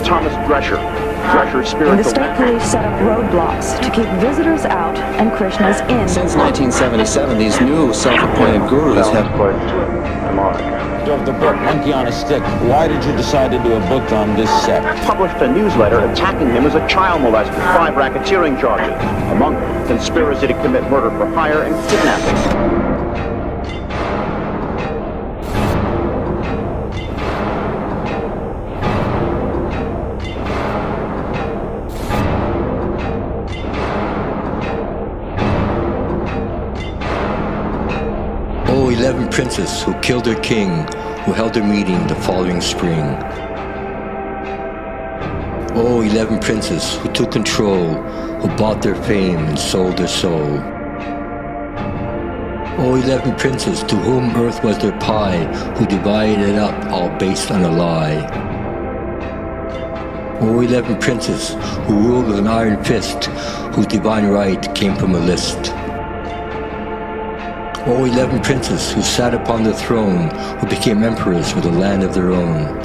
Thomas Drescher's spiritual. And the state police set up roadblocks to keep visitors out and Krishnas in. Since 1977, these new self-appointed gurus have quite demonic. Of the book Monkey on a Stick, why did you decide to do a book on this sect? Published a newsletter attacking him as a child molester, 5 racketeering charges, among them conspiracy to commit murder for hire and kidnapping. Oh, 11 princes who killed their king, who held their meeting the following spring. Oh, 11 princes who took control, who bought their fame and sold their soul. Oh, 11 princes to whom earth was their pie, who divided it up all based on a lie. Oh, 11 princes who ruled with an iron fist, whose divine right came from a list. Oh, 11 princes who sat upon the throne, who became emperors with a land of their own.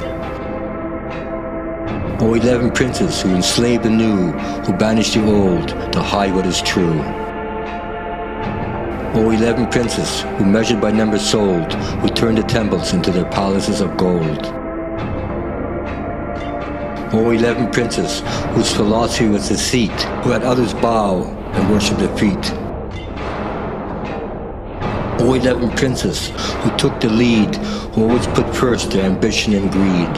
Oh, 11 princes who enslaved the new, who banished the old to hide what is true. Oh, 11 princes who measured by numbers sold, who turned the temples into their palaces of gold. Oh, 11 princes whose philosophy was deceit, who had others bow and worship defeat. Oh, 11 princes who took the lead, who always put first their ambition and greed.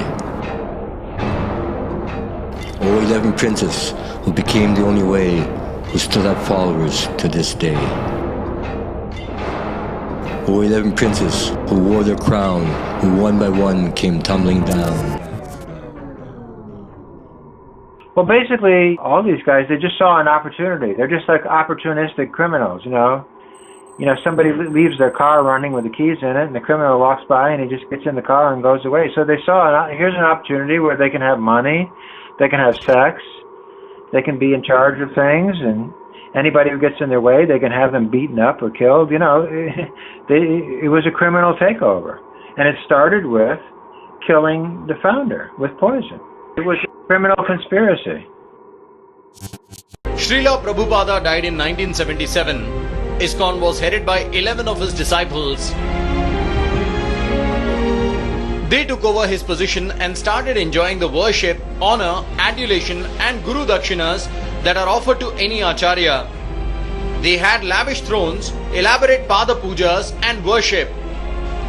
Oh, 11 princes who became the only way, who still have followers to this day. Oh, 11 princes who wore their crown, who one by one came tumbling down. Well, basically, all these guys, they just saw an opportunity. They're just like opportunistic criminals, you know. You know, somebody leaves their car running with the keys in it, and the criminal walks by, and he just gets in the car and goes away. So they saw, here's an opportunity where they can have money, they can have sex, they can be in charge of things, and anybody who gets in their way, they can have them beaten up or killed. You know, it was a criminal takeover. And it started with killing the founder with poison. It was a criminal conspiracy. Srila Prabhupada died in 1977. ISKCON was headed by 11 of his disciples. They took over his position and started enjoying the worship, honor, adulation and guru dakshinas that are offered to any acharya. They had lavish thrones, elaborate pada pujas and worship.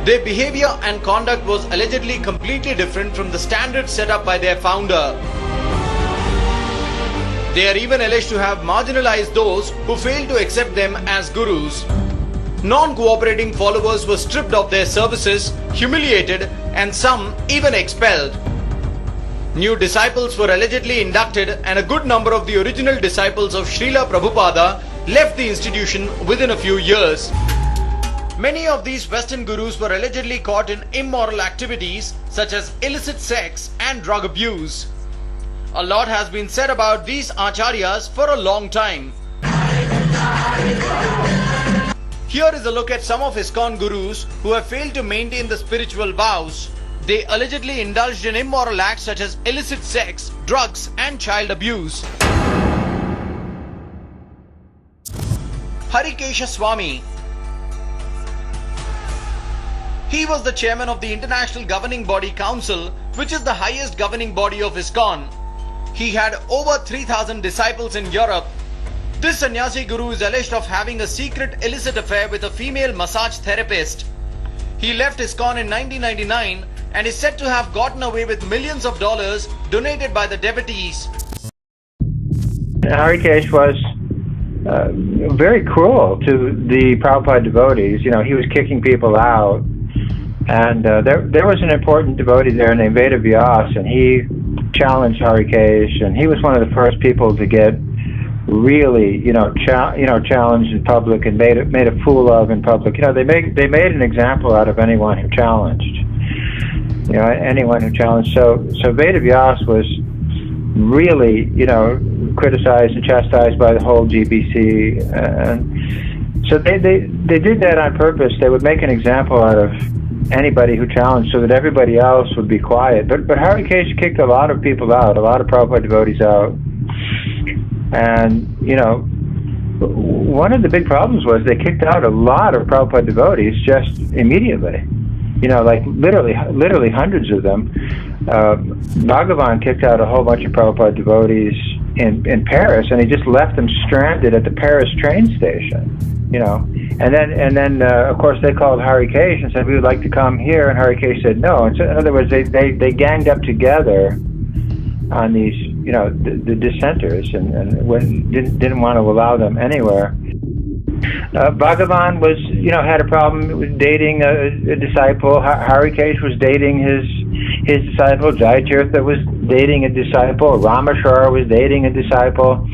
Their behavior and conduct was allegedly completely different from the standards set up by their founder. They are even alleged to have marginalized those who failed to accept them as gurus. Non-cooperating followers were stripped of their services, humiliated, and some even expelled. New disciples were allegedly inducted, and a good number of the original disciples of Srila Prabhupada left the institution within a few years. Many of these Western gurus were allegedly caught in immoral activities such as illicit sex and drug abuse. A lot has been said about these acharyas for a long time. Here is a look at some of ISKCON gurus who have failed to maintain the spiritual vows. They allegedly indulged in immoral acts such as illicit sex, drugs and child abuse. Harikesha Swami. He was the chairman of the International Governing Body Council, which is the highest governing body of ISKCON. He had over 3,000 disciples in Europe. This sannyasi guru is alleged of having a secret illicit affair with a female massage therapist. He left ISKCON in 1999 and is said to have gotten away with millions of dollars donated by the devotees. Harikesh was very cruel to the Prabhupada devotees. You know, he was kicking people out. And there was an important devotee there named Veda Vyas, and he challenged Harikesh, and he was one of the first people to get really, challenged in public and made a fool of in public. You know, they made an example out of anyone who challenged. You know, anyone who challenged. So Veda Vyas was really, criticized and chastised by the whole GBC, and so they did that on purpose. They would make an example out of anybody who challenged, so that everybody else would be quiet. But Harikesh kicked a lot of people out, a lot of Prabhupada devotees out. And, you know, one of the big problems was they kicked out a lot of Prabhupada devotees just immediately. You know, like literally hundreds of them. Bhagavan kicked out a whole bunch of Prabhupada devotees in Paris, and he just left them stranded at the Paris train station. You know, and then of course they called Harikesh and said, we would like to come here, and Harikesh said no. And so, in other words, they ganged up together on these, you know, the dissenters, and didn't want to allow them anywhere. Bhagavan was, you know, had a problem with dating a disciple. Harikesh was dating his disciple. Jayatirath was dating a disciple. Rameshwar was dating a disciple.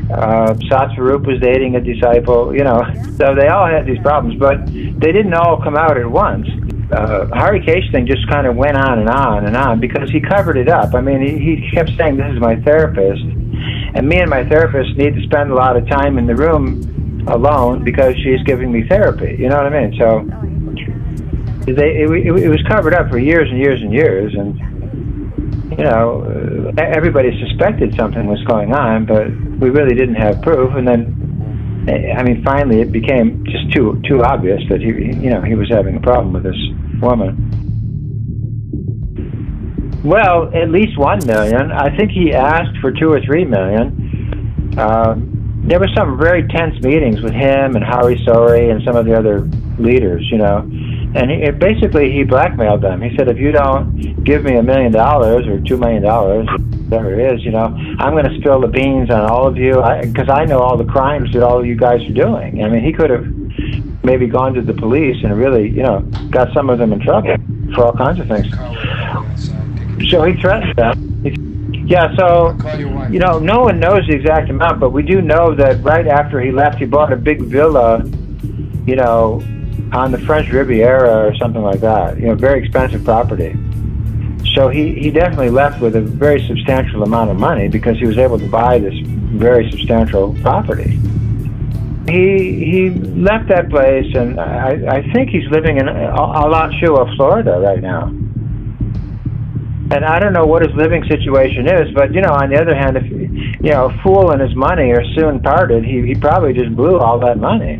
Satsvarup was dating a disciple. You know, so they all had these problems, but they didn't all come out at once. Harikesh thing just kind of went on and on and on because he covered it up. I mean, he kept saying, this is my therapist, and me and my therapist need to spend a lot of time in the room alone because she's giving me therapy. You know what I mean? So it was covered up for years and years and years, and you know, everybody suspected something was going on, but we really didn't have proof. And then, I mean, finally it became just too obvious that he was having a problem with this woman. Well, at least $1 million. I think he asked for $2 or $3 million. There were some very tense meetings with him and Hari Sori and some of the other leaders, you know. And basically he blackmailed them. He said, if you don't give me $1 million or $2 million, whatever it is, you know, I'm going to spill the beans on all of you, because I know all the crimes that all of you guys are doing. I mean, he could have maybe gone to the police and really, you know, got some of them in trouble for all kinds of things. So he threatened them. Yeah, so, you know, no one knows the exact amount, but we do know that right after he left, he bought a big villa, you know, on the French Riviera or something like that, you know, very expensive property. So he definitely left with a very substantial amount of money because he was able to buy this very substantial property. He left that place, and I think he's living in Alachua, Florida right now. And I don't know what his living situation is, but, you know, on the other hand, if, you know, a fool and his money are soon parted, he probably just blew all that money.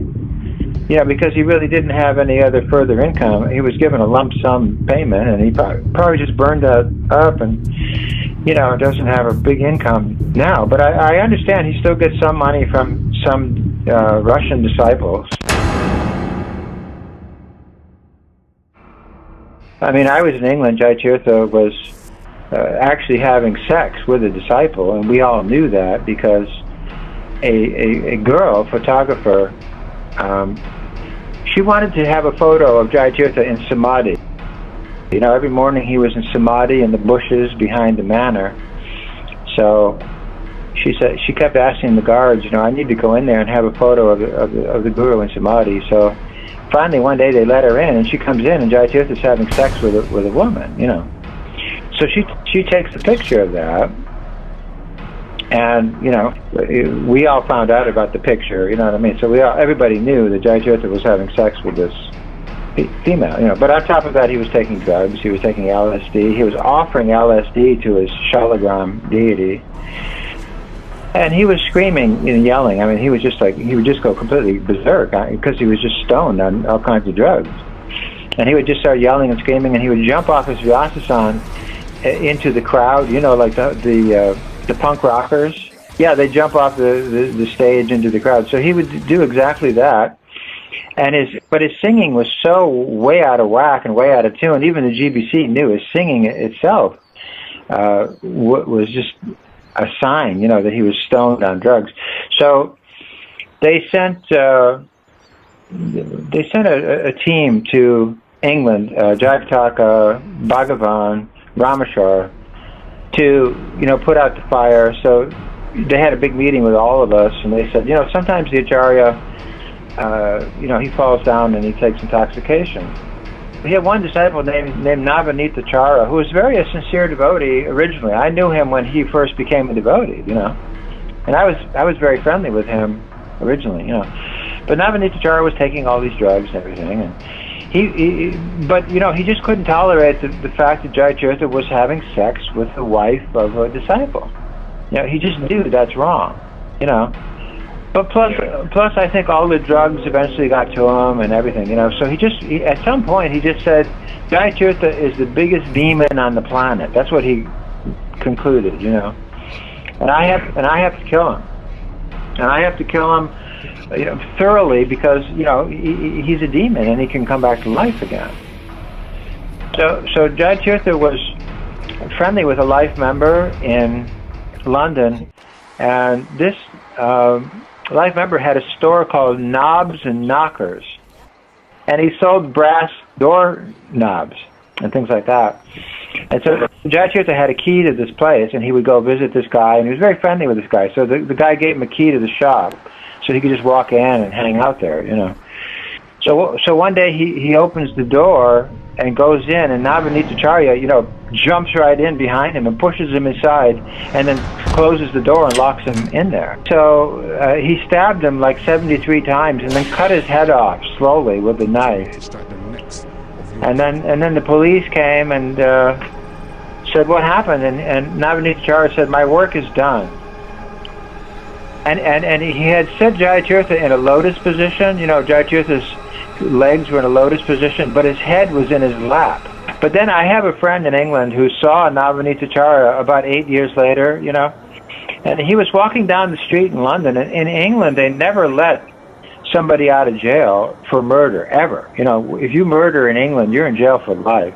You know, because he really didn't have any other further income. He was given a lump sum payment, and he probably just burned that up and, you know, doesn't have a big income now. But I understand he still gets some money from some Russian disciples. I mean, I was in England. Jayatirath was actually having sex with a disciple, and we all knew that because a girl photographer, she wanted to have a photo of Jayatirath in Samadhi. You know, every morning he was in Samadhi in the bushes behind the manor. So she said, she kept asking the guards, you know, I need to go in there and have a photo of the Guru in Samadhi. So finally one day they let her in, and she comes in, and Jayatirath is having sex with a woman, you know. So she takes a picture of that, and, you know, we all found out about the picture, you know what I mean? So everybody knew that Jayatirath was having sex with this female, you know. But on top of that, he was taking drugs, he was taking LSD, he was offering LSD to his Shalagram deity, and he was screaming and yelling. I mean, he was just like, he would just go completely berserk because he was just stoned on all kinds of drugs. And he would just start yelling and screaming, and he would jump off his Vyasasan into the crowd, you know, like the punk rockers. Yeah, they jump off the stage into the crowd. So he would do exactly that. But his singing was so way out of whack and way out of tune. Even the GBC knew his singing itself was just a sign, you know, that he was stoned on drugs. So they sent a team to England, Jayapataka, Bhagavan, Rameshwar, to, you know, put out the fire. So they had a big meeting with all of us, and they said, you know, sometimes the Acharya, you know, he falls down and he takes intoxication. We had one disciple named Navanita Chara, who was a sincere devotee originally. I knew him when he first became a devotee, you know, and I was very friendly with him originally, you know. But Navanita Chara was taking all these drugs and everything, and But you know, he just couldn't tolerate the fact that Jayatirath was having sex with the wife of a disciple. You know, he just knew that's wrong. You know, but plus, I think all the drugs eventually got to him and everything. You know, so he at some point he just said, Jayatirath is the biggest demon on the planet. That's what he concluded. You know, and I have to kill him, and I have to kill him, you know, thoroughly, because you know he's a demon and he can come back to life again. So Jayatirath was friendly with a life member in London, and this life member had a store called Knobs and Knockers, and he sold brass door knobs and things like that. And so Jayatirath had a key to this place, and he would go visit this guy, and he was very friendly with this guy. So the guy gave him a key to the shop, so he could just walk in and hang out there, you know. So one day he opens the door and goes in, and Navanitacharya, you know, jumps right in behind him and pushes him inside, and then closes the door and locks him in there. So he stabbed him like 73 times, and then cut his head off slowly with a knife. And then the police came and said, what happened? And Navanitacharya said, my work is done. And he had set Jayatirath in a lotus position. You know, Jayatirath's legs were in a lotus position, but his head was in his lap. But then I have a friend in England who saw Navanitacharya about 8 years later, you know, and he was walking down the street in London. And in England, they never let somebody out of jail for murder, ever. You know, if you murder in England, you're in jail for life.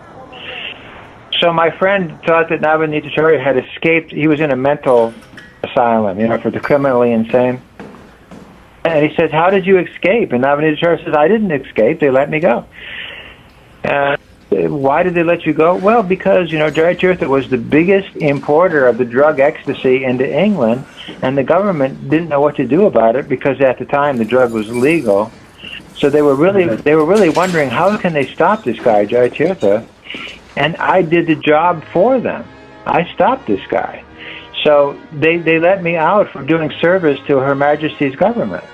So my friend thought that Navanitacharya had escaped. He was in a mental asylum, you know, for the criminally insane. And he says, how did you escape? And Navanitacharya says, I didn't escape. They let me go. Why did they let you go? Well, because, you know, Jayatirath was the biggest importer of the drug ecstasy into England, and the government didn't know what to do about it, because at the time the drug was legal. So they were really wondering, how can they stop this guy, Jayatirath? And I did the job for them. I stopped this guy. So they let me out for doing service to Her Majesty's government.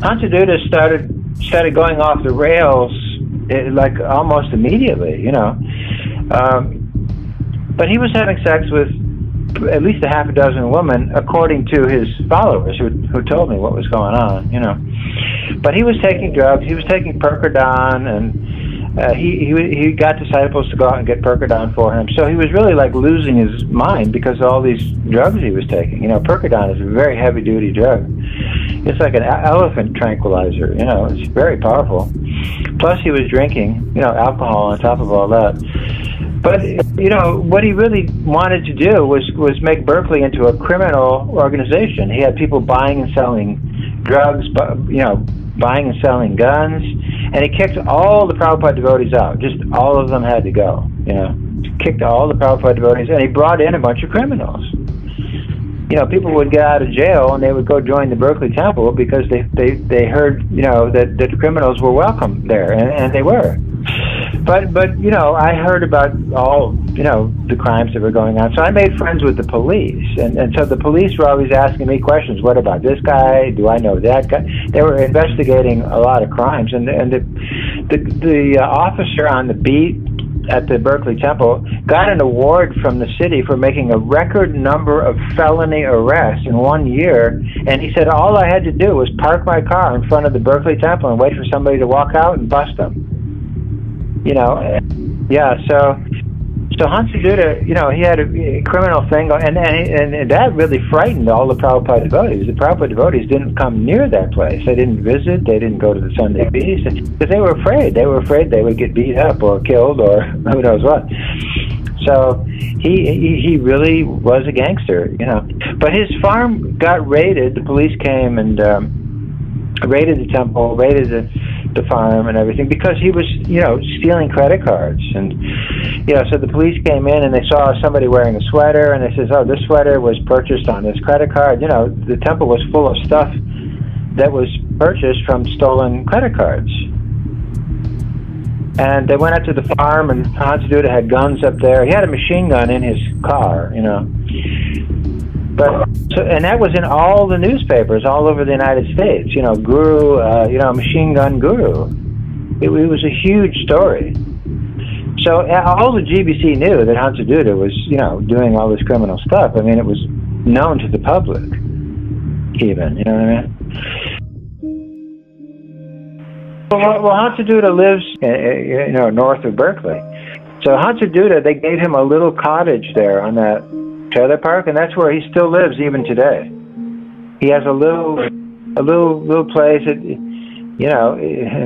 Hansaduta started going off the rails like almost immediately, you know. But he was having sex with at least a half a dozen women, according to his followers, who told me what was going on, you know. But he was taking drugs. He was taking Percodon, and he got disciples to go out and get Percodon for him. So he was really like losing his mind because of all these drugs he was taking. You know, Percodon is a very heavy-duty drug. It's like an elephant tranquilizer, you know. It's very powerful. Plus he was drinking, you know, alcohol on top of all that. But, you know, what he really wanted to do was make Berkeley into a criminal organization. He had people buying and selling drugs, you know, buying and selling guns, and he kicked all the Prabhupada devotees out. Just all of them had to go, you know. Kicked all the Prabhupada devotees, and he brought in a bunch of criminals. You know, people would get out of jail and they would go join the Berkeley Temple because they heard, you know, that the criminals were welcome there, and they were. But you know, I heard about all, you know, the crimes that were going on. So I made friends with the police, and so the police were always asking me questions. What about this guy? Do I know that guy? They were investigating a lot of crimes, and the officer on the beat at the Berkeley Temple got an award from the city for making a record number of felony arrests in 1 year, and he said all I had to do was park my car in front of the Berkeley Temple and wait for somebody to walk out and bust them. You know, yeah, so Hansaduta, you know, he had a criminal thing, and that really frightened all the Prabhupada devotees. The Prabhupada devotees didn't come near that place. They didn't visit. They didn't go to the Sunday feast because they were afraid. They were afraid they would get beat up or killed or who knows what. So he really was a gangster, you know. But his farm got raided. The police came and raided the temple, raided the farm and everything, because he was, you know, stealing credit cards. And, you know, so the police came in and they saw somebody wearing a sweater, and they says, oh, this sweater was purchased on this credit card. You know, the temple was full of stuff that was purchased from stolen credit cards. And they went out to the farm, and Hansaduta had guns up there. He had a machine gun in his car, you know. But and that was in all the newspapers all over the United States. You know, Guru, Machine Gun Guru. It was a huge story. So all the GBC knew that Hans Duda was, doing all this criminal stuff. I mean, it was known to the public, even. You know what I mean? Well, Hans Duda lives, north of Berkeley. So Hans Duda, they gave him a little cottage there on that trailer park, and that's where he still lives even today. He has a little place that,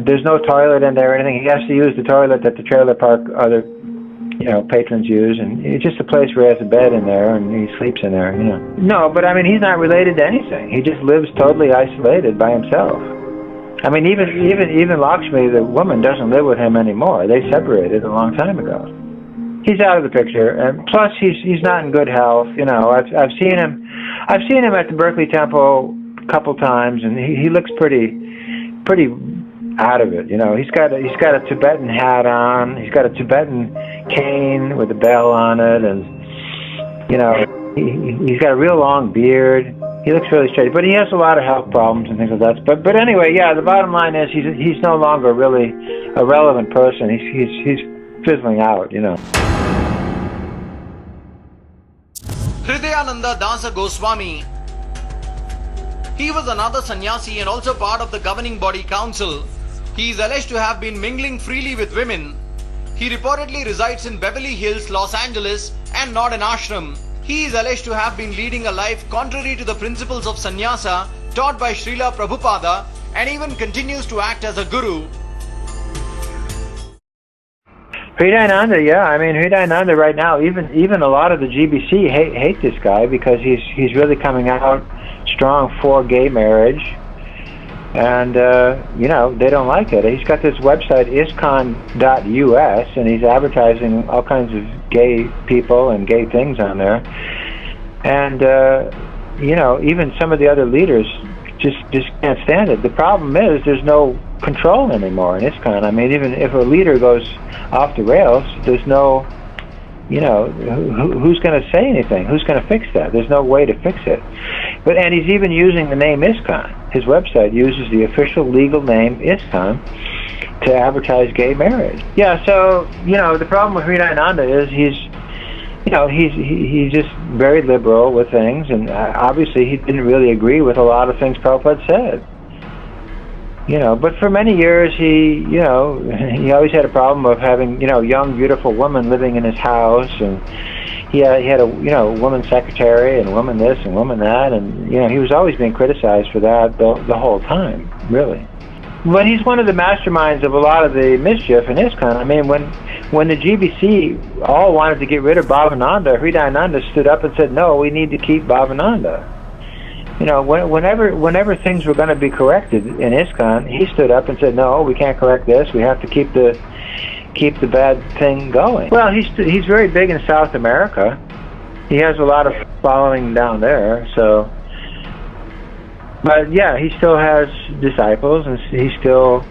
there's no toilet in there or anything. He has to use the toilet that the trailer park other, patrons use, and it's just a place where he has a bed in there and he sleeps in there. No, but I mean, he's not related to anything. He just lives totally isolated by himself. I mean, even Lakshmi, the woman, doesn't live with him anymore. They separated a long time ago. He's out of the picture, and plus he's not in good health. I've seen him at the Berkeley Temple a couple times, and he looks pretty out of it. He's got a Tibetan hat on. He's got a Tibetan cane with a bell on it, and he's got a real long beard. He looks really straight, but he has a lot of health problems and things like that. But anyway, yeah, the bottom line is he's no longer really a relevant person. He's fizzling out, Hridayananda Dasa Goswami. He was another sannyasi and also part of the governing body council. He is alleged to have been mingling freely with women. He reportedly resides in Beverly Hills, Los Angeles, and not an ashram. He is alleged to have been leading a life contrary to the principles of sannyasa taught by Srila Prabhupada, and even continues to act as a guru. Hridayananda, yeah, I mean Hridayananda right now, even a lot of the GBC hate this guy because he's really coming out strong for gay marriage, and they don't like it. He's got this website ISKCON.us, and he's advertising all kinds of gay people and gay things on there, and even some of the other leaders just can't stand it. The problem is there's no control anymore in ISKCON. I mean, even if a leader goes off the rails, there's no, who's going to say anything? Who's going to fix that? There's no way to fix it. And he's even using the name ISKCON. His website uses the official legal name ISKCON to advertise gay marriage. Yeah, so, the problem with Hridayananda is he's just very liberal with things, and obviously he didn't really agree with a lot of things Prabhupada said. But for many years he always had a problem of having, young, beautiful women living in his house, and he had a, woman secretary and woman this and woman that, and, he was always being criticized for that the whole time, really. But he's one of the masterminds of a lot of the mischief in ISKCON. I mean, when the GBC all wanted to get rid of Bhavananda, Hridayananda stood up and said, no, we need to keep Bhavananda. Whenever things were going to be corrected in ISKCON, he stood up and said, no, we can't correct this. We have to keep the bad thing going. Well, he's very big in South America. He has a lot of following down there, so... But yeah, he still has disciples, and he still...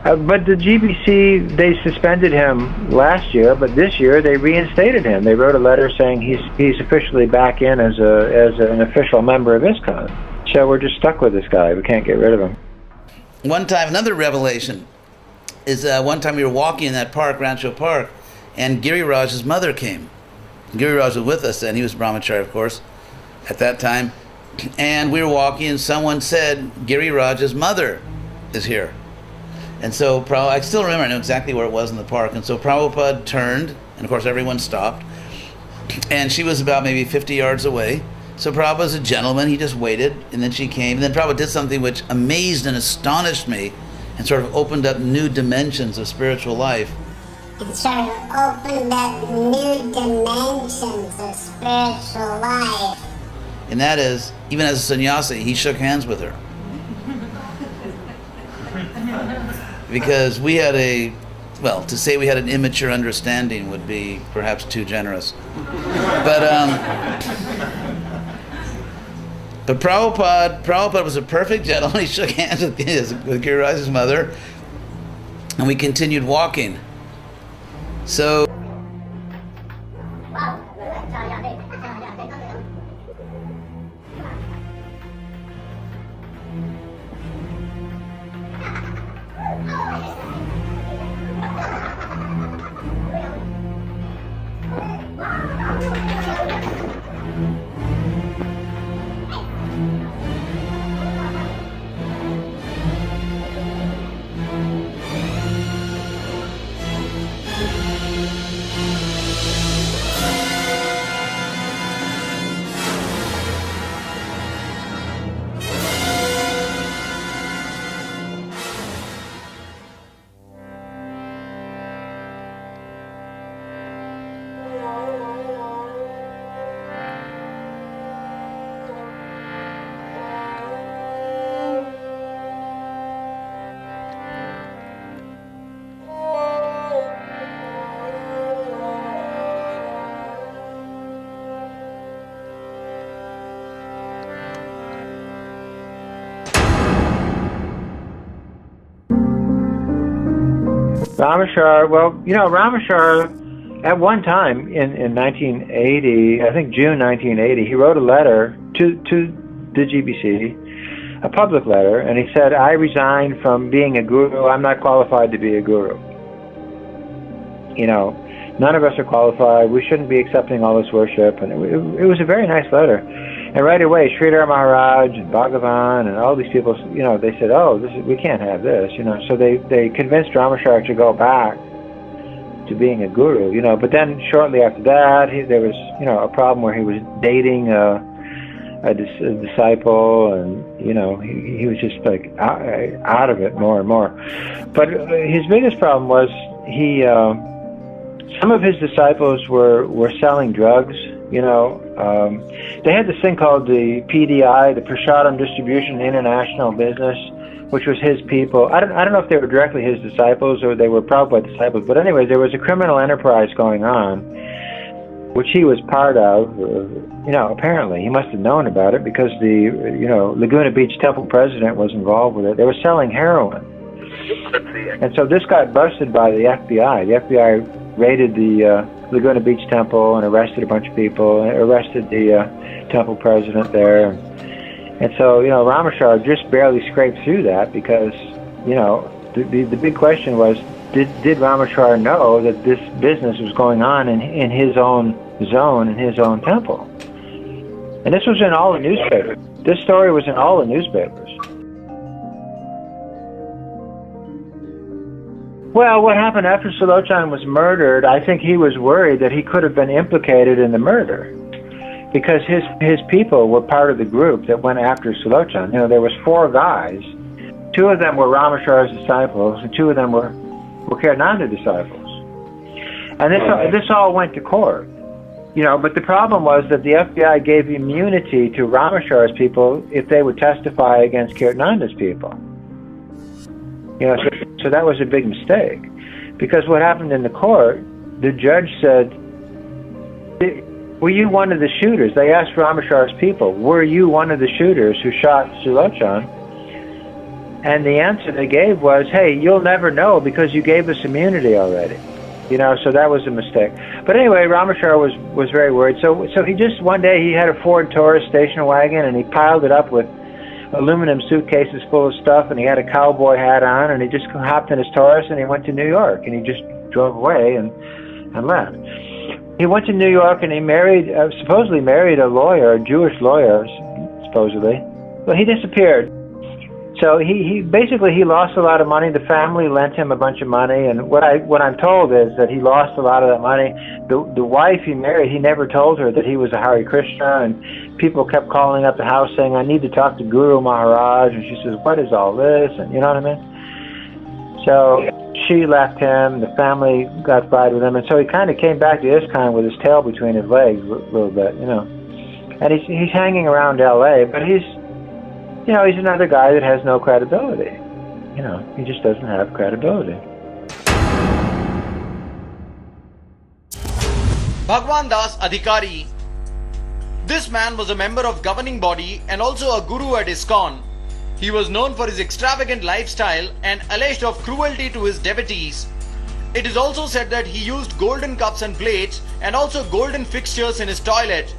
but the GBC, they suspended him last year, but this year they reinstated him. They wrote a letter saying he's officially back in as an official member of ISKCON. So we're just stuck with this guy. We can't get rid of him. One time, another revelation is one time we were walking in that park, Rancho Park, and Giriraj's mother came. Giriraj was with us, and he was Brahmachari, of course, at that time. And we were walking, and someone said, Giriraj's mother is here. And so I still remember, I know exactly where it was in the park. And so Prabhupada turned, and of course everyone stopped. And she was about maybe 50 yards away. So Prabhupada's a gentleman, he just waited, and then she came. And then Prabhupada did something which amazed and astonished me, and sort of opened up new dimensions of spiritual life. It sort of opened up new dimensions of spiritual life. And that is, even as a sannyasi, he shook hands with her. Because we had to say we had an immature understanding would be perhaps too generous. But Prabhupada was a perfect gentleman. He shook hands with Giriraj's mother, and we continued walking. So Ramachar, well, Ramachar, at one time in 1980, I think June 1980, he wrote a letter to the GBC, a public letter, and he said, I resign from being a guru. I'm not qualified to be a guru. None of us are qualified. We shouldn't be accepting all this worship. And it was a very nice letter. And right away, Sridhar Maharaj and Bhagavan and all these people, they said, oh, we can't have this, So they convinced Ramachar to go back to being a guru, But then shortly after that, there was, a problem where he was dating a disciple, and he was just like out of it more and more. But his biggest problem was some of his disciples were selling drugs. They had this thing called the PDI, the Prasadam Distribution International Business, which was his people. I don't know if they were directly his disciples or they were Prabhupada disciples, but anyway, there was a criminal enterprise going on, which he was part of. Apparently he must have known about it because the Laguna Beach Temple president was involved with it. They were selling heroin, and so this got busted by the FBI. The FBI raided the Laguna Beach Temple and arrested a bunch of people, and arrested the temple president there. And so, Ramachar just barely scraped through that because, the big question was, did Ramachar know that this business was going on in his own zone, in his own temple? And this was in all the newspapers. This story was in all the newspapers. Well, what happened after Sulochan was murdered, I think he was worried that he could have been implicated in the murder, because his people were part of the group that went after Sulochan. There was 4 guys. 2 of them were Ramachar's disciples, and 2 of them were Kirtananda disciples. And this all went to court. But the problem was that the FBI gave immunity to Ramachar's people if they would testify against Kirtananda's people. So that was a big mistake, because what happened in the court, the judge said, were you one of the shooters? They asked Ramachar's people, were you one of the shooters who shot Sulochan? And the answer they gave was, hey, you'll never know because you gave us immunity already. So that was a mistake. But anyway, Ramachar was very worried. So he just, one day, he had a Ford Taurus station wagon, and he piled it up with aluminum suitcases full of stuff, and he had a cowboy hat on, and he just hopped in his Taurus, and he went to New York, and he just drove away and left. He went to New York, and he supposedly married a lawyer, a Jewish lawyer, supposedly. Well, he disappeared. So he basically lost a lot of money. The family lent him a bunch of money, and what I'm told is that he lost a lot of that money. The wife he married, he never told her that he was a Hare Krishna, and people kept calling up the house saying, I need to talk to Guru Maharaj, and she says, what is all this? And you know what I mean? So she left him, the family got fried with him, and so he kind of came back to ISKCON with his tail between his legs a little bit, And he's hanging around LA, but he's another guy that has no credibility. He just doesn't have credibility. Bhagwan Das Adhikari. This man was a member of governing body and also a guru at ISKCON. He was known for his extravagant lifestyle and alleged of cruelty to his devotees. It is also said that he used golden cups and plates and also golden fixtures in his toilet.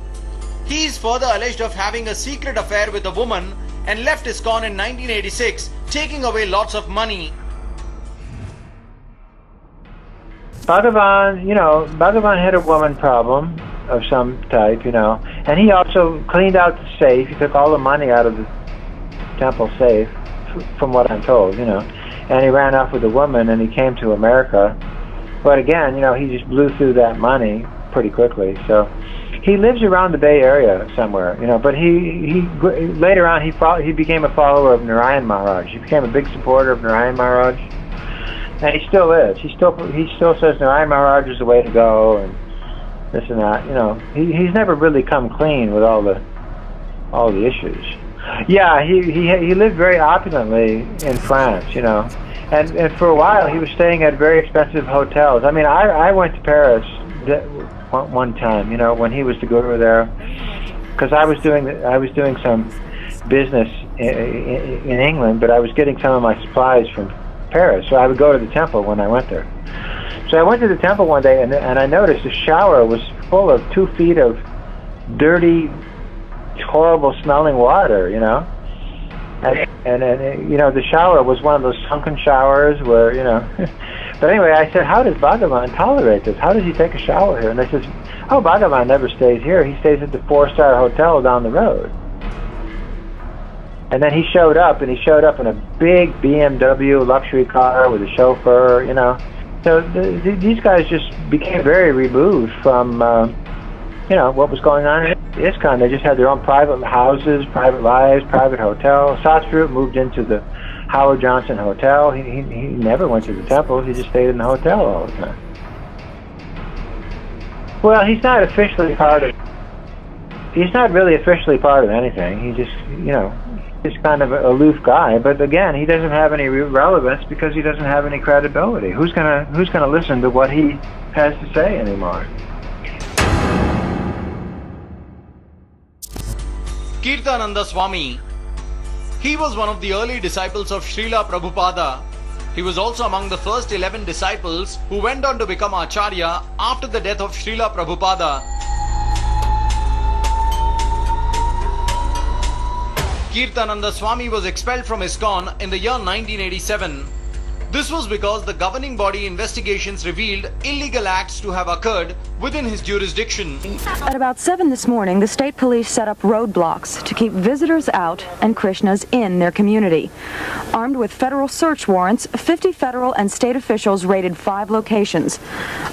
He is further alleged of having a secret affair with a woman and left ISKCON in 1986, taking away lots of money. Bhagavan had a woman problem of some type, and he also cleaned out the safe. He took all the money out of the temple safe, from what I'm told, and he ran off with a woman, and he came to America. But again, he just blew through that money pretty quickly. So he lives around the Bay Area somewhere, but he later on he became a follower of Narayan Maharaj. He became a big supporter of Narayan Maharaj, and he still is. He still says Narayan Maharaj is the way to go, and this and that. He's never really come clean with all the issues. Yeah, he lived very opulently in France, and for a while he was staying at very expensive hotels. I mean, I went to Paris one time, when he was the guru there, because I was doing some business in England, but I was getting some of my supplies from Paris, so I would go to the temple when I went there. So I went to the temple one day, and I noticed the shower was full of 2 feet of dirty, horrible-smelling water, you know. And the shower was one of those sunken showers where, you know. But anyway, I said, how does Bhagavan tolerate this? How does he take a shower here? And they said, oh, Bhagavan never stays here. He stays at the 4-star hotel down the road. And then he showed up, and he showed up in a big BMW luxury car with a chauffeur, you know. So these guys just became very removed from, what was going on in ISKCON. They just had their own private houses, private lives, private hotels. Satsvarup moved into the Howard Johnson Hotel. He never went to the temple. He just stayed in the hotel all the time. Well, he's not officially part of... He's not really officially part of anything. He just, he's kind of an aloof guy. But again, he doesn't have any relevance because he doesn't have any credibility. Who's gonna listen to what he has to say anymore? Kirtananda Swami. He was one of the early disciples of Srila Prabhupada. He was also among the first 11 disciples who went on to become Acharya after the death of Srila Prabhupada. Kirtananda Swami was expelled from ISKCON in the year 1987. This was because the governing body investigations revealed illegal acts to have occurred within his jurisdiction. At about 7 this morning, the state police set up roadblocks to keep visitors out and Krishnas in their community. Armed with federal search warrants, 50 federal and state officials raided 5 locations.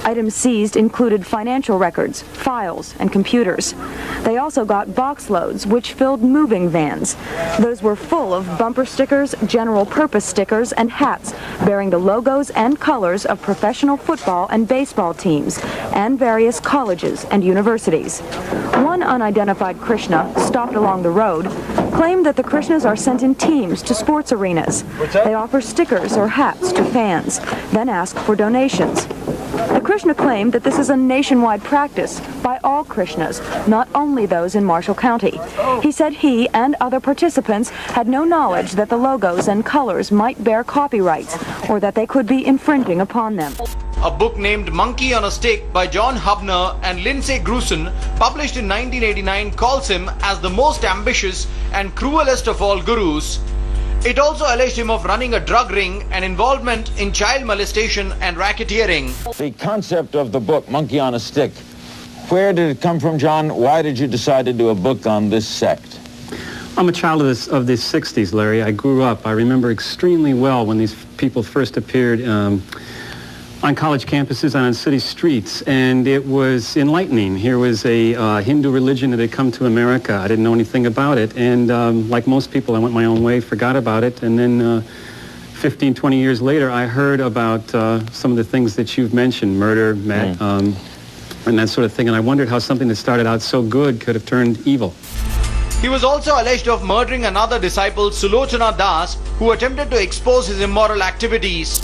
Items seized included financial records, files, and computers. They also got box loads, which filled moving vans. Those were full of bumper stickers, general purpose stickers, and hats bearing the logos and colors of professional football and baseball teams and various colleges and universities. One unidentified Krishna, stopped along the road, claimed that the Krishnas are sent in teams to sports arenas. They offer stickers or hats to fans, then ask for donations. The Krishna claimed that this is a nationwide practice by all Krishnas, not only those in Marshall County. He said he and other participants had no knowledge that the logos and colors might bear copyrights or that they could be infringing upon them. A book named Monkey on a Stick by John Hubner and Lindsay Gruson, published in 1989, calls him as the most ambitious and cruelest of all gurus. It also alleged him of running a drug ring and involvement in child molestation and racketeering. The concept of the book, Monkey on a Stick, where did it come from, John? Why did you decide to do a book on this sect? I'm a child of the 60s, Larry. I grew up. I remember extremely well when these people first appeared on college campuses and on city streets, and it was enlightening. Here was a Hindu religion that had come to America. I didn't know anything about it, and like most people, I went my own way, forgot about it, and then 15, 20 years later, I heard about some of the things that you've mentioned, murder, and that sort of thing, and I wondered how something that started out so good could have turned evil. He was also alleged of murdering another disciple, Sulochana Das, who attempted to expose his immoral activities.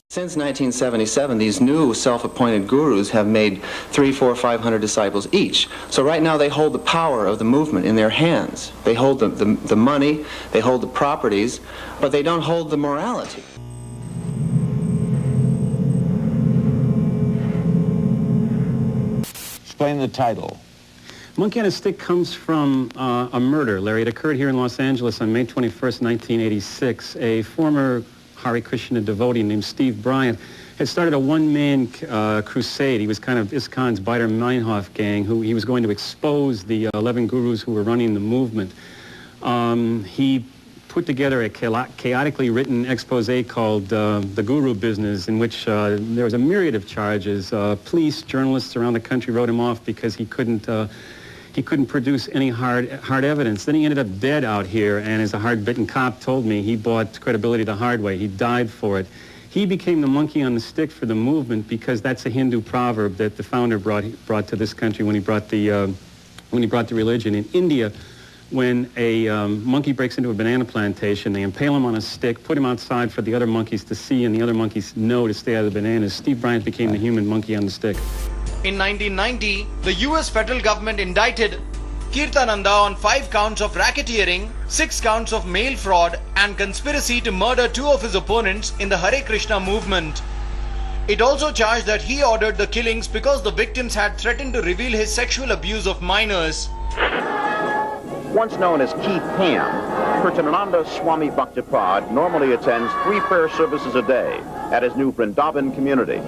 Since 1977, these new self-appointed gurus have made 300, 400, 500 disciples each. So right now they hold the power of the movement in their hands. They hold the money, they hold the properties, but they don't hold the morality. Explain the title. Monkey on a Stick comes from a murder, Larry. It occurred here in Los Angeles on May 21st, 1986. A former Hare Krishna devotee named Steve Bryant had started a one-man crusade. He was kind of ISKCON's Beider Meinhof gang, who he was going to expose the 11 gurus who were running the movement. He put together a chaotically written expose called The Guru Business, in which there was a myriad of charges. Police, journalists around the country wrote him off because he couldn't produce any hard evidence. Then he ended up dead out here, and as a hard-bitten cop told me, he bought credibility the hard way. He died for it. He became the monkey on the stick for the movement because that's a Hindu proverb that the founder brought to this country when he brought the religion. In India, when a monkey breaks into a banana plantation, they impale him on a stick, put him outside for the other monkeys to see, and the other monkeys know to stay out of the bananas. Steve Bryant became the human monkey on the stick. In 1990, the US federal government indicted Kirtananda on 5 counts of racketeering, 6 counts of mail fraud and conspiracy to murder 2 of his opponents in the Hare Krishna movement. It also charged that he ordered the killings because the victims had threatened to reveal his sexual abuse of minors. Once known as Keith Ham, Kirtananda Swami Bhaktipad normally attends 3 prayer services a day at his new Vrindavan community.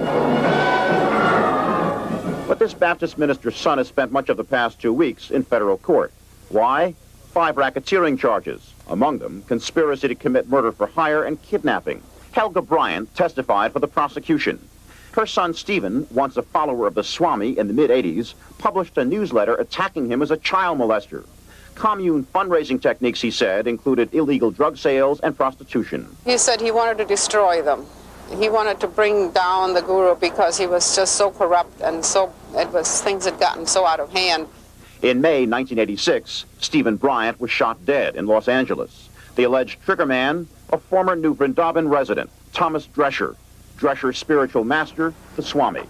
But this Baptist minister's son has spent much of the past 2 weeks in federal court. Why? 5 racketeering charges, among them conspiracy to commit murder for hire and kidnapping. Helga Bryant testified for the prosecution. Her son Stephen, once a follower of the Swami in the mid-'80s, published a newsletter attacking him as a child molester. Commune fundraising techniques, he said, included illegal drug sales and prostitution. He said he wanted to destroy them. He wanted to bring down the guru because he was just so corrupt and things had gotten so out of hand. In May 1986, Stephen Bryant was shot dead in Los Angeles. The alleged triggerman, a former New Vrindavan resident, Thomas Drescher. Drescher's spiritual master, the Swami.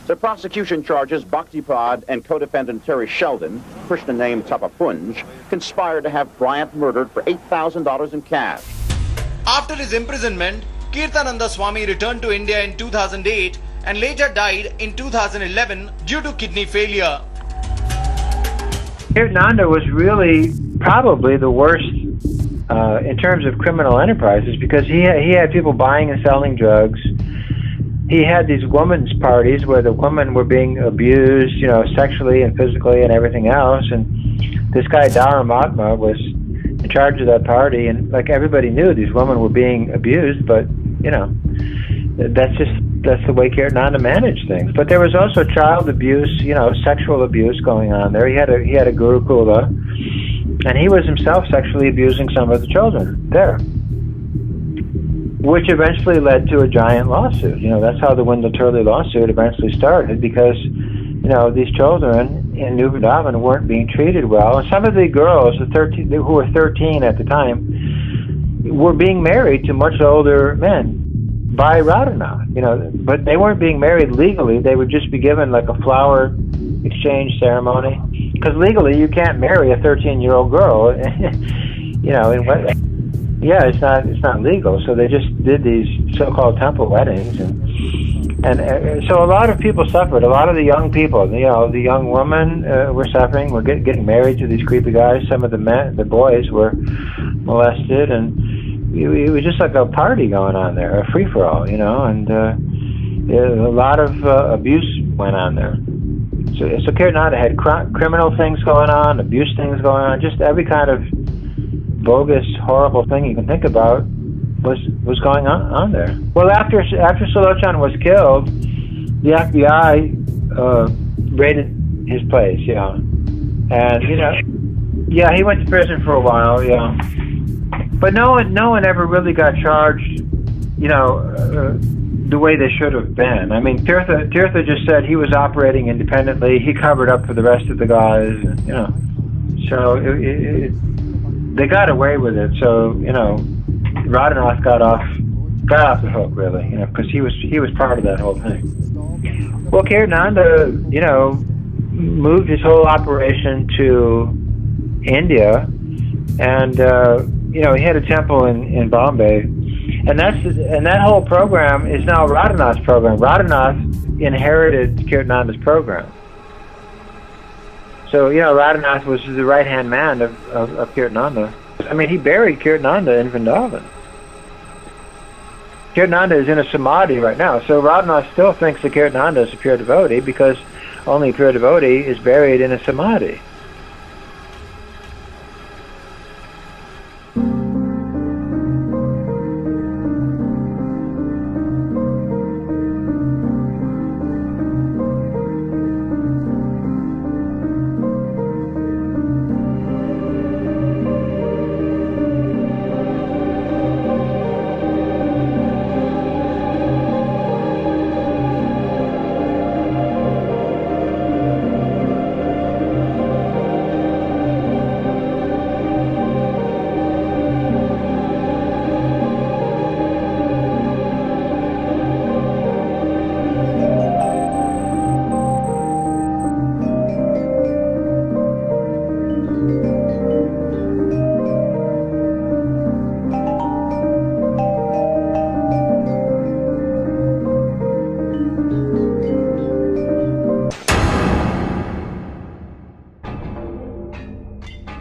The prosecution charges Bhaktipad and co-defendant Terry Sheldon, Krishna named Tapapunj, conspired to have Bryant murdered for $8,000 in cash. After his imprisonment, Kirtananda Swami returned to India in 2008 and later died in 2011 due to kidney failure. Kirtananda was really probably the worst in terms of criminal enterprises because he had people buying and selling drugs. He had these women's parties where the women were being abused, you know, sexually and physically and everything else. And this guy Dharamatma was in charge of that party, and like everybody knew these women were being abused, but you know, that's the way Kirtananda managed things. But there was also child abuse, you know, sexual abuse going on there. He had a Gurukula, and he was himself sexually abusing some of the children there, which eventually led to a giant lawsuit. You know, that's how the Wendell Turley lawsuit eventually started, because you know, these children in New Vrindavan weren't being treated well, and some of the girls, who were 13 at the time, were being married to much older men by Radhanath, you know, but they weren't being married legally. They would just be given like a flower exchange ceremony, because legally you can't marry a 13-year-old girl, you know, yeah, it's not legal. So they just did these so-called temple weddings, and so a lot of people suffered. A lot of the young people, you know, the young women were suffering, were getting married to these creepy guys. Some of the boys were molested, and it was just like a party going on there, a free-for-all, you know, and a lot of abuse went on there. So Kirtananda had criminal things going on, abuse things going on, just every kind of bogus, horrible thing you can think about was going on there. Well, after Salochan was killed, the FBI raided his place, yeah, and you know, yeah, he went to prison for a while, yeah. But no one ever really got charged, you know, the way they should have been. I mean, Tirtha just said he was operating independently. He covered up for the rest of the guys, you know. So they got away with it. So you know, Radhanath got off the hook, really, you know, because he was part of that whole thing. Well, Kirtananda, you know, moved his whole operation to India, and you know, he had a temple in Bombay, and that whole program is now Radhanath's program. Radhanath inherited Kirtananda's program. So, you know, Radhanath was the right-hand man of Kirtananda. I mean, he buried Kirtananda in Vrindavan. Kirtananda is in a samadhi right now, so Radhanath still thinks that Kirtananda is a pure devotee because only a pure devotee is buried in a samadhi.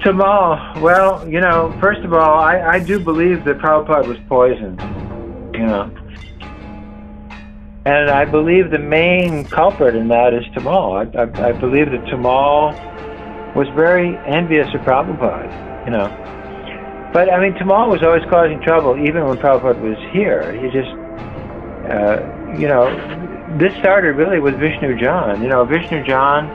Tamal, well, you know, first of all, I do believe that Prabhupada was poisoned, you know. And I believe the main culprit in that is Tamal. I believe that Tamal was very envious of Prabhupada, you know. But, I mean, Tamal was always causing trouble, even when Prabhupada was here. He just, you know, this started really with Vishnu John. You know, Vishnu John,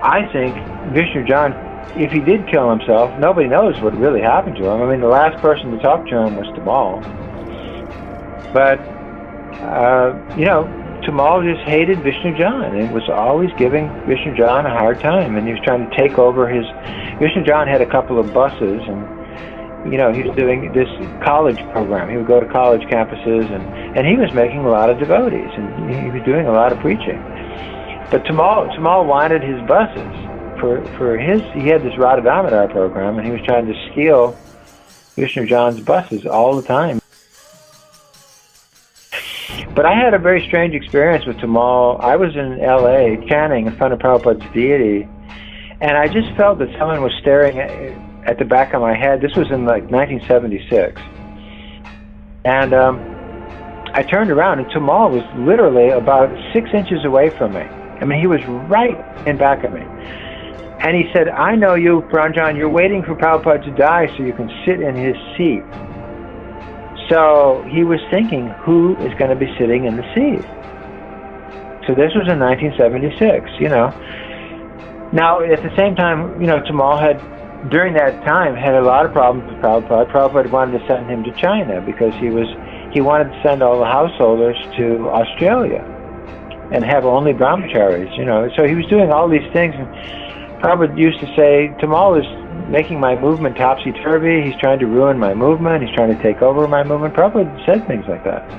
I think Vishnu John, if he did kill himself, nobody knows what really happened to him. I mean, the last person to talk to him was Tamal. But, you know, Tamal just hated Vishnu John and was always giving Vishnu John a hard time. And he was trying to take over his... Vishnu John had a couple of buses, and, you know, he was doing this college program. He would go to college campuses, and he was making a lot of devotees, and he was doing a lot of preaching. But Tamal wanted his buses. For his... He had this Radha Damodar program, and he was trying to steal Vishnu John's buses all the time. But I had a very strange experience with Tamal. I was in L.A. chanting in front of Prabhupada's deity, and I just felt that someone was staring at the back of my head. This was in like 1976. And I turned around, and Tamal was literally about 6 inches away from me. I mean, he was right in back of me. And he said, "I know you, Ranjan, you're waiting for Prabhupada to die so you can sit in his seat." So he was thinking, who is going to be sitting in the seat? So this was in 1976, you know. Now, at the same time, you know, Tamal had, during that time, had a lot of problems with Prabhupada. Prabhupada wanted to send him to China because he wanted to send all the householders to Australia and have only brahmacharis, you know. So he was doing all these things. And Prabhupada used to say, Tamal is making my movement topsy-turvy. He's trying to ruin my movement. He's trying to take over my movement. Prabhupada said things like that.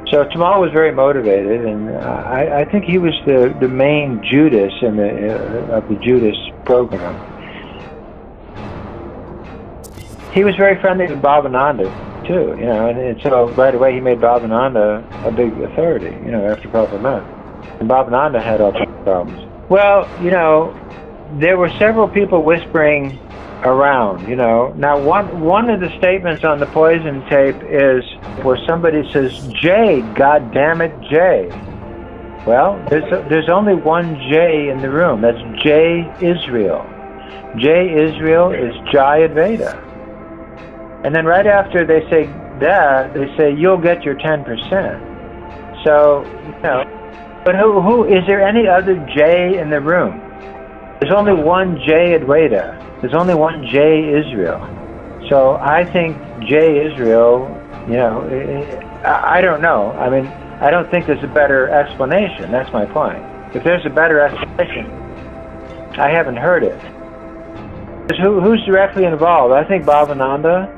So Tamal was very motivated, and I think he was the main Judas in of the Judas program. He was very friendly with Bhavananda, too, you know, and so right away he made Bhavananda a big authority, you know, after Prabhupada met. And Bhavananda had all kinds of problems. Well, you know, there were several people whispering around, you know. Now, one of the statements on the poison tape is where somebody says, "Jay, God damn it, Jay." Well, there's only one Jay in the room. That's Jay Israel. Jay Israel is Jai Advaita. And then right after they say that, they say, "You'll get your 10%. So, you know, but who is there any other Jay in the room? There's only one Jay Advaita. There's only one Jay Israel. So I think Jay Israel, you know, I don't know. I mean, I don't think there's a better explanation. That's my point. If there's a better explanation, I haven't heard it. Who's directly involved? I think Bhavananda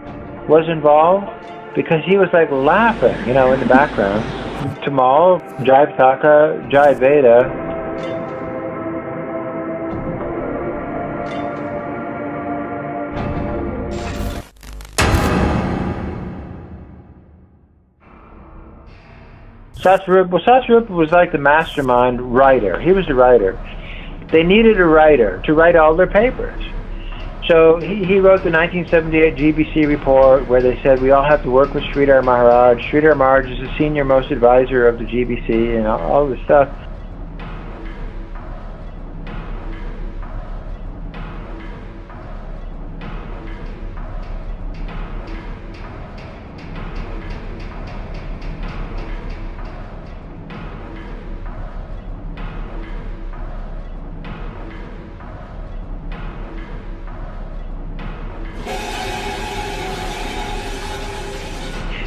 was involved because he was like laughing, you know, in the background. Tamal, Jai Pataka, Jai Advaita. Satsarupa was like the mastermind writer. He was a writer. They needed a writer to write all their papers. So he wrote the 1978 GBC report where they said we all have to work with Sridhar Maharaj. Sridhar Maharaj is the senior most advisor of the GBC and all this stuff.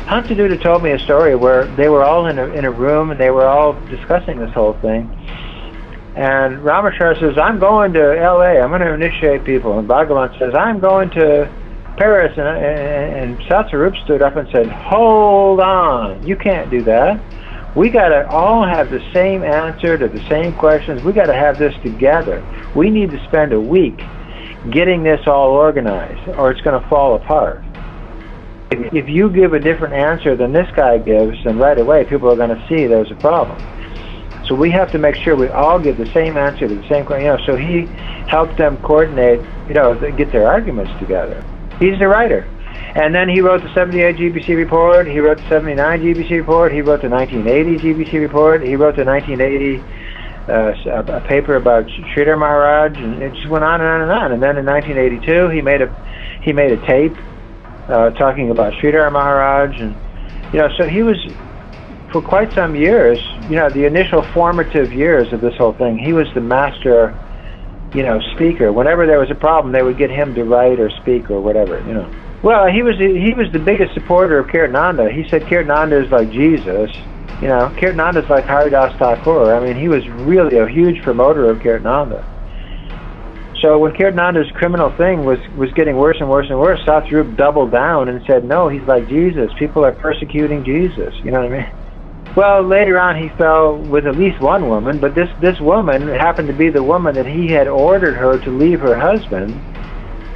Hansaduta told me a story where they were all in a room and they were all discussing this whole thing. And Ramachar says, "I'm going to L.A. I'm going to initiate people." And Bhagavan says, "I'm going to Paris." And Satsarup stood up and said, "Hold on. You can't do that. We got to all have the same answer to the same questions. We got to have this together. We need to spend a week getting this all organized or it's going to fall apart. If you give a different answer than this guy gives, then right away people are going to see there's a problem." So we have to make sure we all give the same answer to the same question. You know, so he helped them coordinate, you know, get their arguments together. He's the writer. And then he wrote the 78 GBC report, he wrote the 79 GBC report, he wrote the 1980 GBC report, he wrote the 1980 a paper about Sridhar Maharaj, and it just went on and on and on. And then in 1982 he made a tape talking about Sridhar Maharaj, and you know, so he was, for quite some years, you know, the initial formative years of this whole thing, he was the master, you know, speaker. Whenever there was a problem, they would get him to write or speak or whatever, you know. Well, he was the biggest supporter of Kirtananda. He said Kirtananda is like Jesus. You know, Kirtananda is like Haridas Thakur. I mean, he was really a huge promoter of Kirtananda. So when Kirtananda's criminal thing was getting worse and worse and worse, Satyarup doubled down and said, no, he's like Jesus. People are persecuting Jesus. You know what I mean? Well, later on he fell with at least one woman, but this woman happened to be the woman that he had ordered her to leave her husband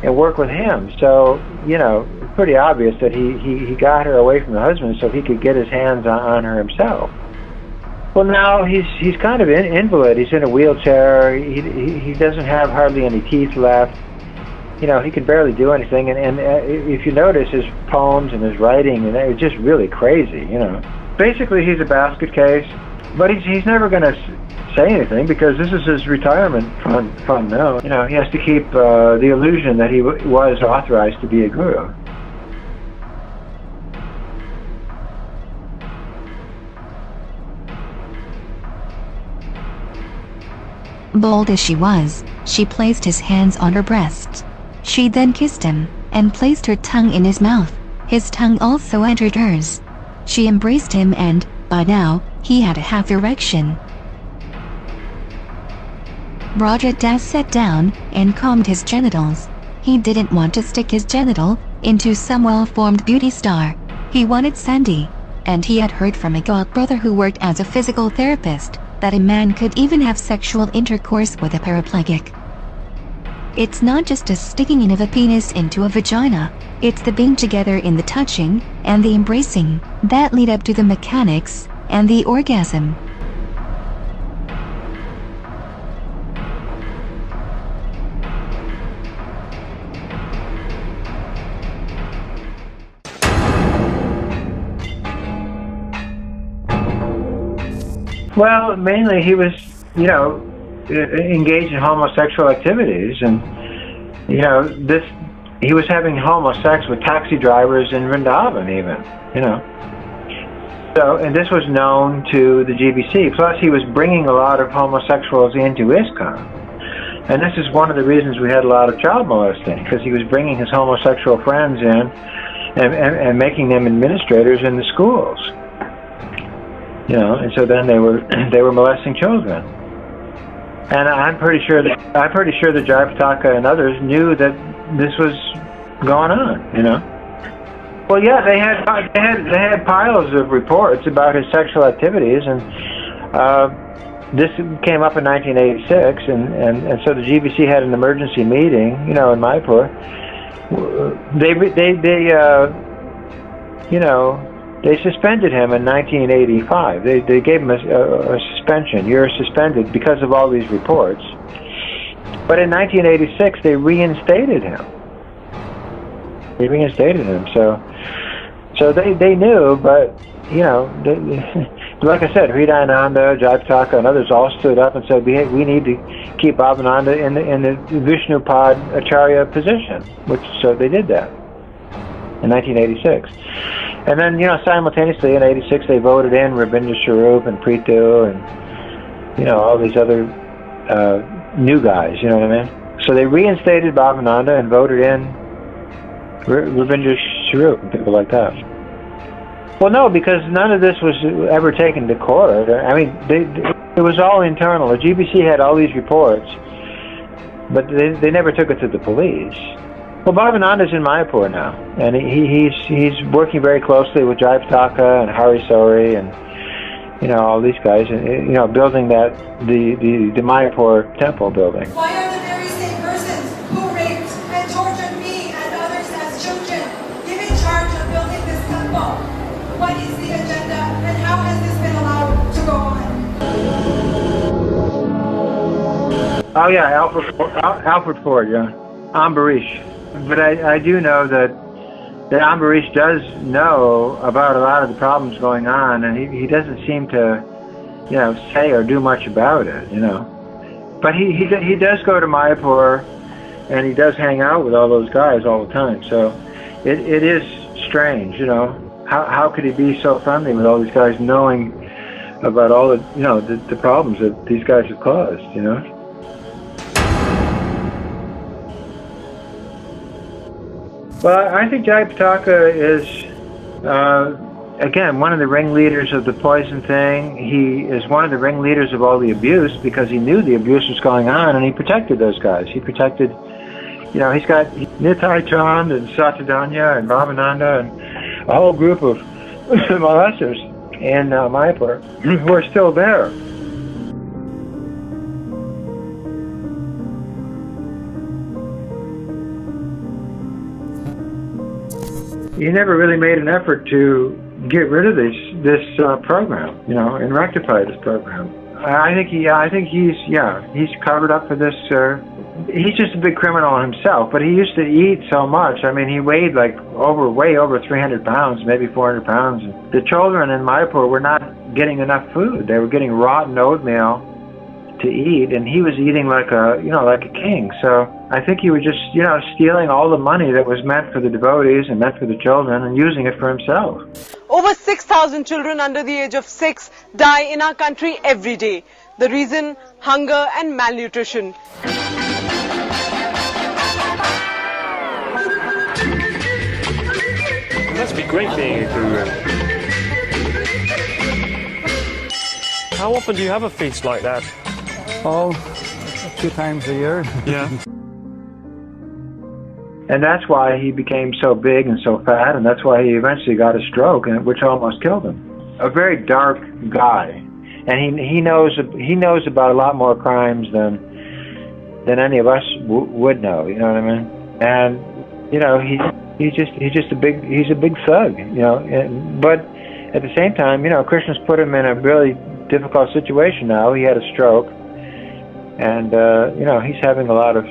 and work with him. So, you know, pretty obvious that he got her away from the husband so he could get his hands on her himself. Well, now he's kind of invalid. He's in a wheelchair. He doesn't have hardly any teeth left. You know, he can barely do anything. And if you notice his poems and his writing, and it's just really crazy, you know. Basically, he's a basket case, but he's never going to say anything because this is his retirement fund now. You know, he has to keep the illusion that he was authorized to be a guru. Bold as she was, she placed his hands on her breast. She then kissed him, and placed her tongue in his mouth. His tongue also entered hers. She embraced him and, by now, he had a half erection. Raja Das sat down and combed his genitals. He didn't want to stick his genital into some well-formed beauty star. He wanted Sandy, and he had heard from a godbrother who worked as a physical therapist that a man could even have sexual intercourse with a paraplegic. It's not just a sticking in of a penis into a vagina, it's the being together in the touching and the embracing that lead up to the mechanics and the orgasm. Well, mainly he was, you know, engaged in homosexual activities, and, you know, he was having homosex with taxi drivers in Vrindavan even, you know. So, and this was known to the GBC. Plus, he was bringing a lot of homosexuals into ISKCON. And this is one of the reasons we had a lot of child molesting, because he was bringing his homosexual friends in and making them administrators in the schools. You know, and so then they were molesting children. And I'm pretty sure that Jayapataka and others knew that this was going on, you know. Well, yeah, they had piles of reports about his sexual activities, and this came up in 1986, and so the GBC had an emergency meeting, you know, in Mayapur. They suspended him in 1985. They gave him a suspension. You're suspended because of all these reports. But in 1986, they reinstated him. So they knew, but, you know, like I said, Hridayananda, Jayapataka, and others all stood up and said, we need to keep Bhavananda in the Vishnupad Acharya position, so they did that in 1986. And then, you know, simultaneously in 86, they voted in Rabindra Swarup and Prithu and, you know, all these other new guys, you know what I mean? So they reinstated Bhavananda and voted in Rabindra Swarup and people like that. Well, no, because none of this was ever taken to court. I mean, it was all internal. The GBC had all these reports, but they never took it to the police. Well, Bhavananda's in Mayapur now, and he's working very closely with Jayapataka and Hari Sori and, you know, all these guys, and, you know, building the Mayapur temple building. Why are the very same persons who raped and tortured me and others as children given charge of building this temple? What is the agenda, and how has this been allowed to go on? Oh yeah, Alfred Ford, yeah. Ambarish. But I do know that Ambarish does know about a lot of the problems going on, and he doesn't seem to, say or do much about it, But he does go to Mayapur, and he does hang out with all those guys all the time. So it is strange, How could he be so friendly with all these guys, knowing about all the, the problems that these guys have caused, Well, I think Jai Pataka is, again, one of the ringleaders of the poison thing. He is one of the ringleaders of all the abuse because he knew the abuse was going on, and he protected those guys. He protected, he's got Nitai Chand and Satadanya and Ramananda and a whole group of molesters in Mayapur who are still there. He never really made an effort to get rid of this program, and rectify this program. I think he's covered up for this. He's just a big criminal himself, but he used to eat so much. I mean, he weighed way over 300 pounds, maybe 400 pounds. The children in Mayapur were not getting enough food. They were getting rotten oatmeal to eat, and he was eating like a king. So I think he was just, stealing all the money that was meant for the devotees and meant for the children and using it for himself. Over 6,000 children under the age of 6 die in our country every day. The reason, hunger and malnutrition. It must be great being a guru. How often do you have a feast like that? Oh, 2 times a year. Yeah. And that's why he became so big and so fat, and that's why he eventually got a stroke, which almost killed him. A very dark guy, and he knows about a lot more crimes than any of us would know. You know what I mean? And he's just a big thug. But at the same time, Krishna's put him in a really difficult situation now. He had a stroke, and he's having a lot of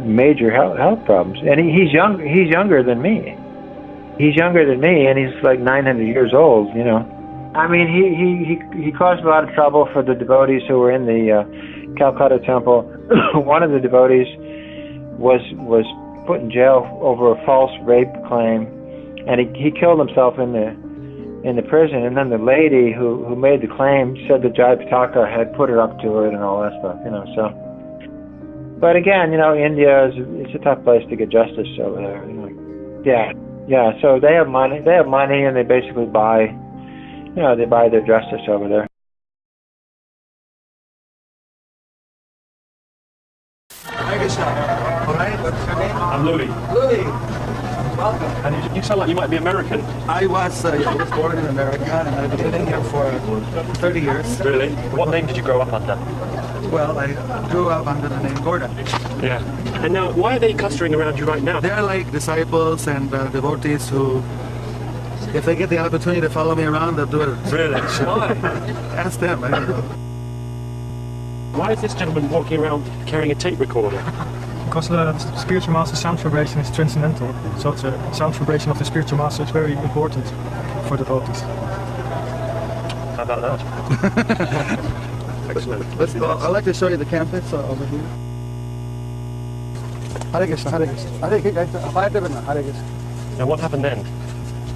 major health problems, and he's younger than me. He's younger than me, and he's like 900 years old. I mean, he caused a lot of trouble for the devotees who were in the Calcutta temple. One of the devotees was put in jail over a false rape claim, and he killed himself in the prison. And then the lady who made the claim said that Jai Pataka had put her up to it and all that stuff. So. But again, India it's a tough place to get justice over there. Yeah. So they have money, and they basically buy their justice over there. I'm Louis. Louis, welcome. And you sound like you might be American. I was born in America, and I've been living here for 30 years. Really? What name did you grow up under? Well, I grew up under the name Gordon. Yeah. And now, why are they clustering around you right now? They're like disciples and devotees who, if they get the opportunity to follow me around, they'll do it. Really? Why? Ask them, I don't know. Why is this gentleman walking around carrying a tape recorder? Because the spiritual master sound vibration is transcendental. So the sound vibration of the spiritual master is very important for devotees. How about that? Excellent. Let's go. I'd like to show you the campus over here. Hare Krishna, Hare Krishna. Hare Krishna, Hare Krishna. Now what happened then?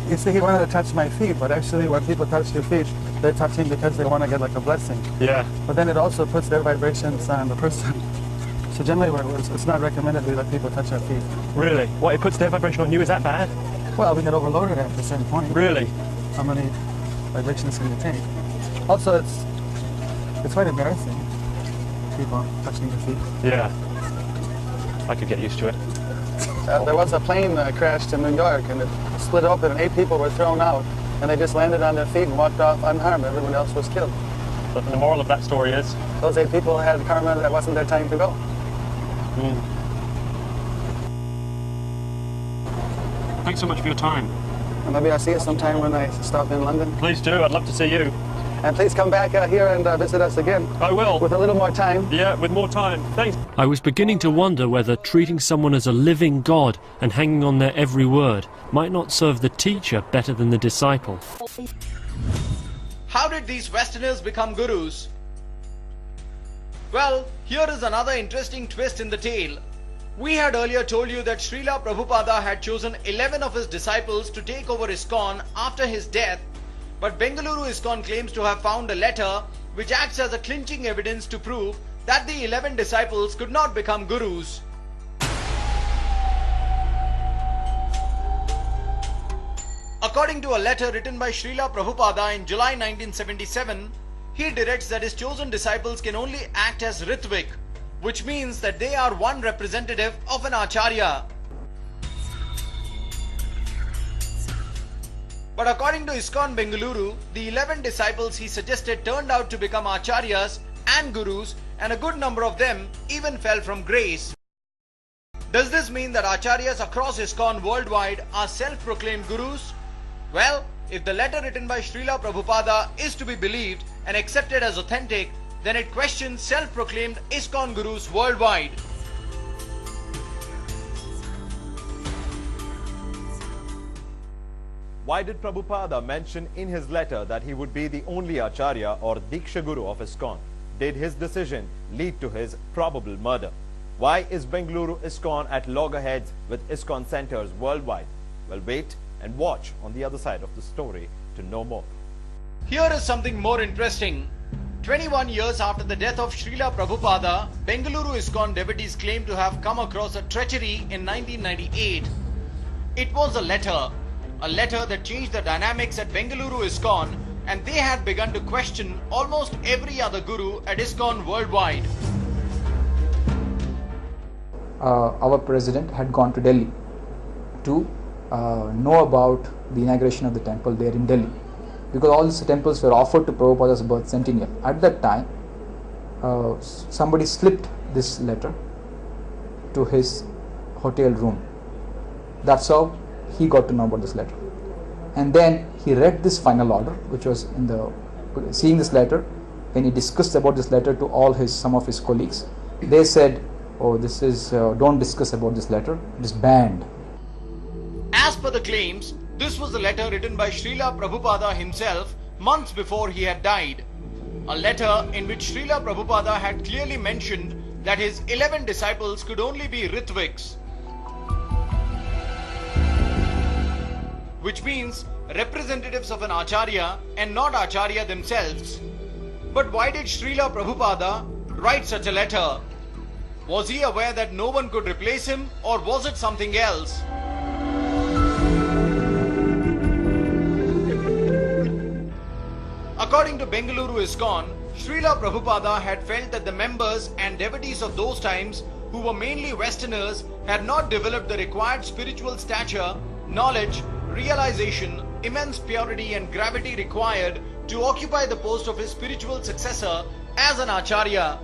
You see, he wanted to touch my feet, but actually when people touch your feet, they're touching because they want to get like a blessing. Yeah. But then it also puts their vibrations on the person. So generally it's not recommended we let people touch our feet. Really? What, it puts their vibration on you? Is that bad? Well, we get overloaded at a certain point. Really? How many vibrations can you take? Also, it's quite embarrassing, people touching your feet. Yeah. I could get used to it. There was a plane that crashed in New York, and it split open, and 8 people were thrown out, and they just landed on their feet and walked off unharmed. Everyone else was killed. But the moral of that story is? Those 8 people had karma that wasn't their time to go. Thanks so much for your time. And maybe I'll see you sometime when I stop in London. Please do. I'd love to see you. And please come back here and visit us again. I will. With a little more time. Yeah, with more time. Thanks. I was beginning to wonder whether treating someone as a living God and hanging on their every word might not serve the teacher better than the disciple. How did these Westerners become gurus? Well, here is another interesting twist in the tale. We had earlier told you that Srila Prabhupada had chosen 11 of his disciples to take over ISKCON after his death, but Bengaluru ISKCON claims to have found a letter which acts as a clinching evidence to prove that the 11 disciples could not become gurus. According to a letter written by Srila Prabhupada in July 1977, he directs that his chosen disciples can only act as Ritvik, which means that they are one representative of an Acharya. But according to ISKCON Bengaluru, the 11 disciples he suggested turned out to become Acharyas and Gurus, and a good number of them even fell from grace. Does this mean that Acharyas across ISKCON worldwide are self-proclaimed Gurus? Well, if the letter written by Srila Prabhupada is to be believed and accepted as authentic, then it questions self-proclaimed ISKCON Gurus worldwide. Why did Prabhupada mention in his letter that he would be the only Acharya or Diksha Guru of ISKCON? Did his decision lead to his probable murder? Why is Bengaluru ISKCON at loggerheads with ISKCON centers worldwide? Well, wait and watch on the other side of the story to know more. Here is something more interesting. 21 years after the death of Srila Prabhupada, Bengaluru ISKCON devotees claim to have come across a treachery in 1998. It was a letter that changed the dynamics at Bengaluru ISKCON, and they had begun to question almost every other guru at ISKCON worldwide. Our president had gone to Delhi to know about the inauguration of the temple there in Delhi, because all these temples were offered to Prabhupada's birth centennial. At that time, somebody slipped this letter to his hotel room. That's how he got to know about this letter. And then he read this final order, which was in the, seeing this letter, when he discussed about this letter to some of his colleagues, they said, oh, this is, don't discuss about this letter, it is banned. As per the claims, this was a letter written by Srila Prabhupada himself months before he had died. A letter in which Srila Prabhupada had clearly mentioned that his 11 disciples could only be Ritviks, which means representatives of an Acharya and not Acharya themselves. But why did Srila Prabhupada write such a letter? Was he aware that no one could replace him, or was it something else? According to Bengaluru ISKCON, Srila Prabhupada had felt that the members and devotees of those times, who were mainly Westerners, had not developed the required spiritual stature, knowledge, realization, immense purity and gravity required to occupy the post of his spiritual successor as an Acharya.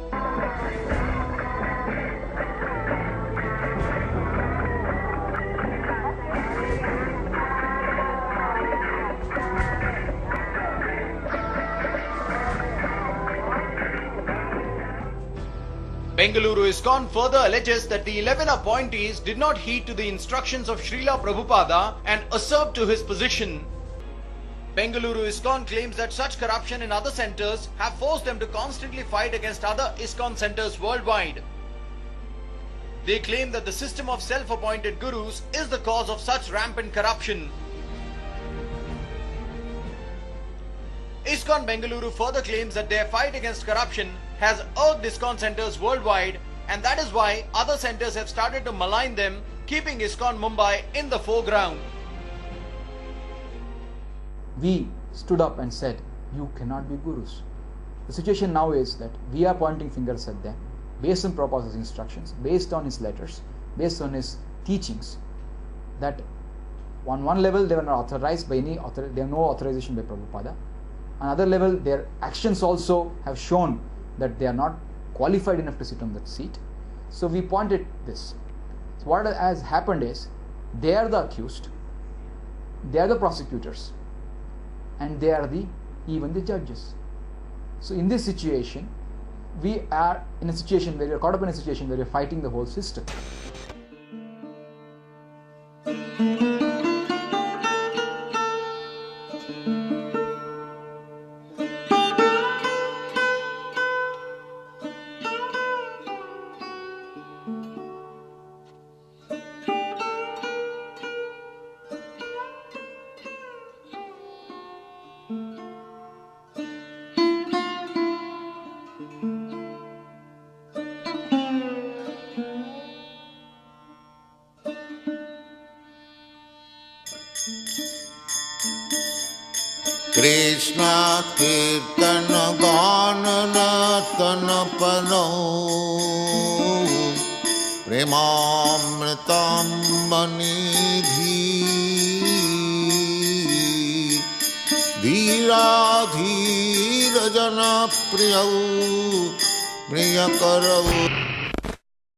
Bengaluru ISKCON further alleges that the 11 appointees did not heed to the instructions of Srila Prabhupada and usurped to his position. Bengaluru ISKCON claims that such corruption in other centers have forced them to constantly fight against other ISKCON centers worldwide. They claim that the system of self-appointed gurus is the cause of such rampant corruption. ISKCON Bengaluru further claims that their fight against corruption has irked ISKCON centers worldwide, and that is why other centers have started to malign them, keeping ISKCON Mumbai in the foreground. We stood up and said, you cannot be gurus. The situation now is that we are pointing fingers at them based on Prabhupada's instructions, based on his letters, based on his teachings, that on one level they were not authorized by they have no authorization by Prabhupada. On another level, their actions also have shown that they are not qualified enough to sit on that seat. So we pointed this. So what has happened is, they are the accused, they are the prosecutors, and they are even the judges. So in this situation, we are in a situation where we are caught up in a situation where we are fighting the whole system. Krishna Kirtana Ganana Tanapano Premamritam Manidhi Dhira Dhira Jana Priyau Priyakarau